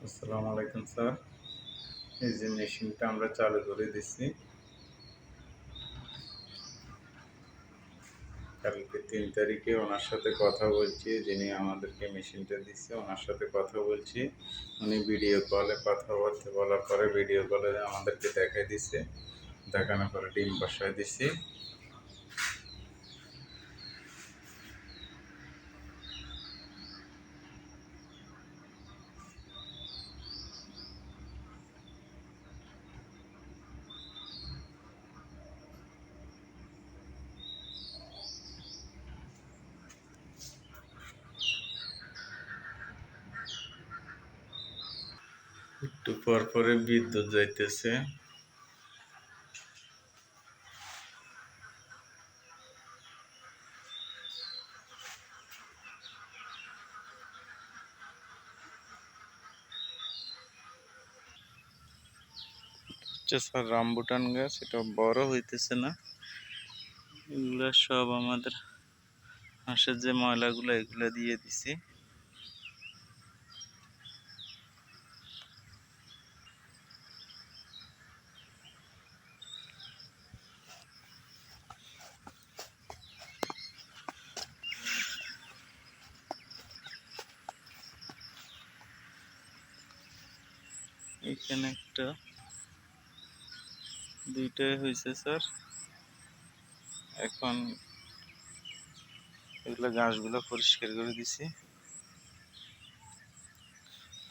আসসালামু আলাইকুম স্যার। এই যে মেশিনটা আমরা চালু করে দিচ্ছি। কালকে ৩ তারিখে ওনার সাথে কথা বলছি, যিনি আমাদেরকে মেশিনটা দিচ্ছে ওনার সাথে কথা বলছি। উনি ভিডিও কলে কথাবার্তা বলার পরে ভিডিও কলে আমাদেরকে দেখাই দিচ্ছে, দেখানোর পরে ডিম বসায় দিচ্ছি। একটু পর পরে বিদ্যুৎ যাইতেছে। স্যার রামবুটান গাছ, এটা বড় হইতেছে না। এগুলা সব আমাদের হাঁসের যে ময়লাগুলো এগুলো দিয়ে দিছি। এখানে একটা দুইটাই হয়েছে স্যার। এখন এগুলো ঘাসগুলো পরিষ্কার করে দিছি,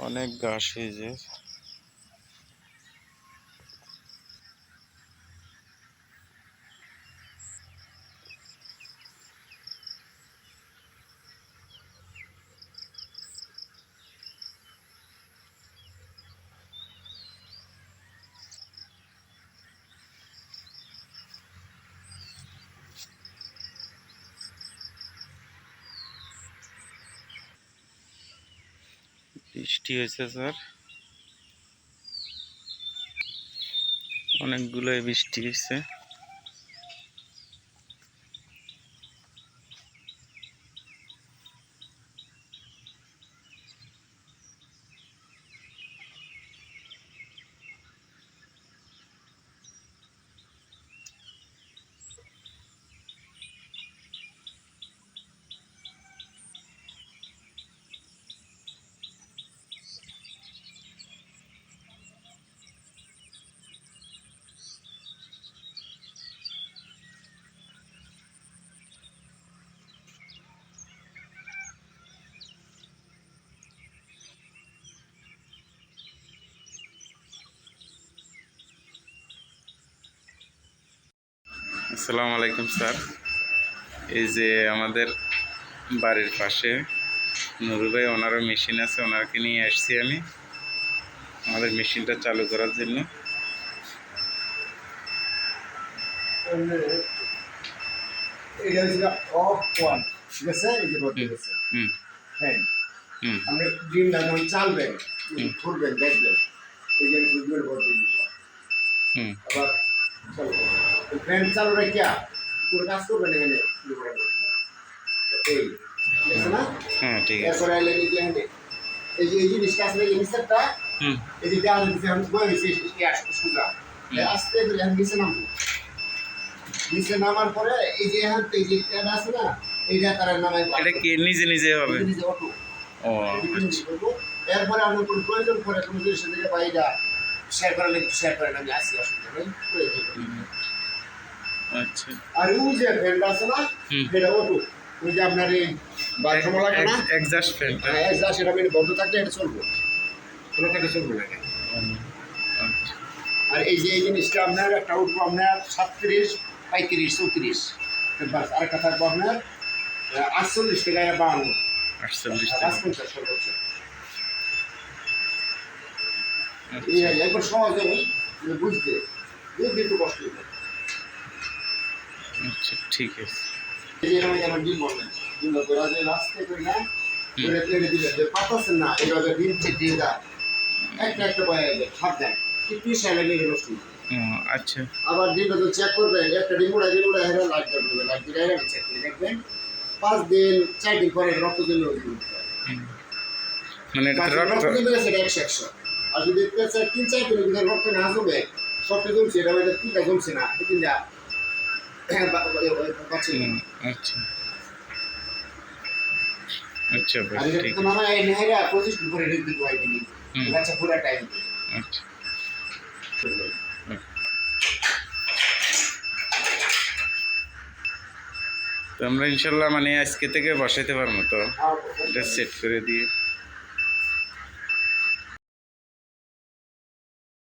অনেক ঘাস হয়ে যায়। বৃষ্টি হয়েছে স্যার, অনেকগুলোই বৃষ্টি হয়েছে। আসসালামু আলাইকুম স্যার। এই যে আমাদের বাড়ির পাশে নুরু ভাই, ওনারও মেশিন আছে, ওনারকে নিয়ে আসছি আমি আমাদের মেশিনটা চালু করার জন্য। এটা হচ্ছে অফ ওয়ান, ঠিক আছে? এই যে বলতে গেছে হ্যাঁ, আপনি ডিমটা যখন চালবেন খুলবেন দেখবেন এই যে সুইচগুলো বলতে দিবেন। আবার চলো ফ্যান চালু রাখিয়া পুরো কাজ করবেন এখানে এই আছে না? হ্যাঁ ঠিক আছে। এরপরে আইলে এই যে এই যে এই জিনিসটা আসলে এই জিনিসটা এই যে দেওয়া দিচ্ছে আমি বই হয়েছে সুজা আস্তে করে আমি নিচে নামবো। নিচে নামার পরে এই যে এখান থেকে যে ট্যাব আছে না, এইটা তারা নামাই এটা কি নিজে নিজে হবে? নিজে অটো। ও এরপরে আপনার কোনো প্রয়োজন পড়ে কোনো জিনিসের দিকে বা এইটা শেয়ার করার লাগে শেয়ার করেন, আমি আসি অসুবিধা নেই। আচ্ছা। আর ওই যে ফ্যানটা আছে না, এটা অটো। ওই যে আপনার এই বাথরুম লাগে না এক্সস্ট ফ্যান, হ্যাঁ এক্সস্ট, এটা মানে বন্ধ থাকলে এটা চলবে, কোনো থাকলে চলবে না। আচ্ছা। আর এই যে এই জিনিসটা আপনার একটা উঠবো আপনার 37, 35, 34, বাস আরেকটা থাকবো আপনার 48 টাকা 52, 48 টাকা। 50 সর্বোচ্চ। একবার সহজে বুঝতে বুঝতে একটু কষ্ট হবে। আচ্ছা ঠিক আছে। এই যে এরকম আমার ডিম বললেন, ডিম করে যে রাস্তায় করে না করে প্লেটে দিলে যে পাতাছেন না, এইভাবে ডিম দিয়ে দেয় একটা একটা বয়ে যায় সাত দেন কি সাইলে নিয়ে নষ্ট। আচ্ছা। আবার ডিমটা তো চেক করবেন, একটা ডিম উড়াই হেরে লাইট করবে, লাইট দিলে চেক করে দেখবেন 5 দিন 4 দিন পরে রক্ত দিলে মানে এটা বাচ্চা রক্ত রক্ত কিন্তু গেছে, এটা 100 আর যদি দেখতে চাই 3-4 দিনের ভিতরে রক্ত না জমে সবটা জমছে, এটা হয়তো 3টা জমছে না, তিনটা বাচ্চা আচ্ছা আচ্ছা বেশ আর এটা ঠিক তো আছে। মামা এই নেহেরা 25 দিন পরে রেখে দিতে হয় তিনি বাচ্চা পুরো টাইম আচ্ছা তো আমরা ইনশাল্লাহ মানে আজকে থেকে বসাইতে পারবো তো, এটা সেট করে দিয়ে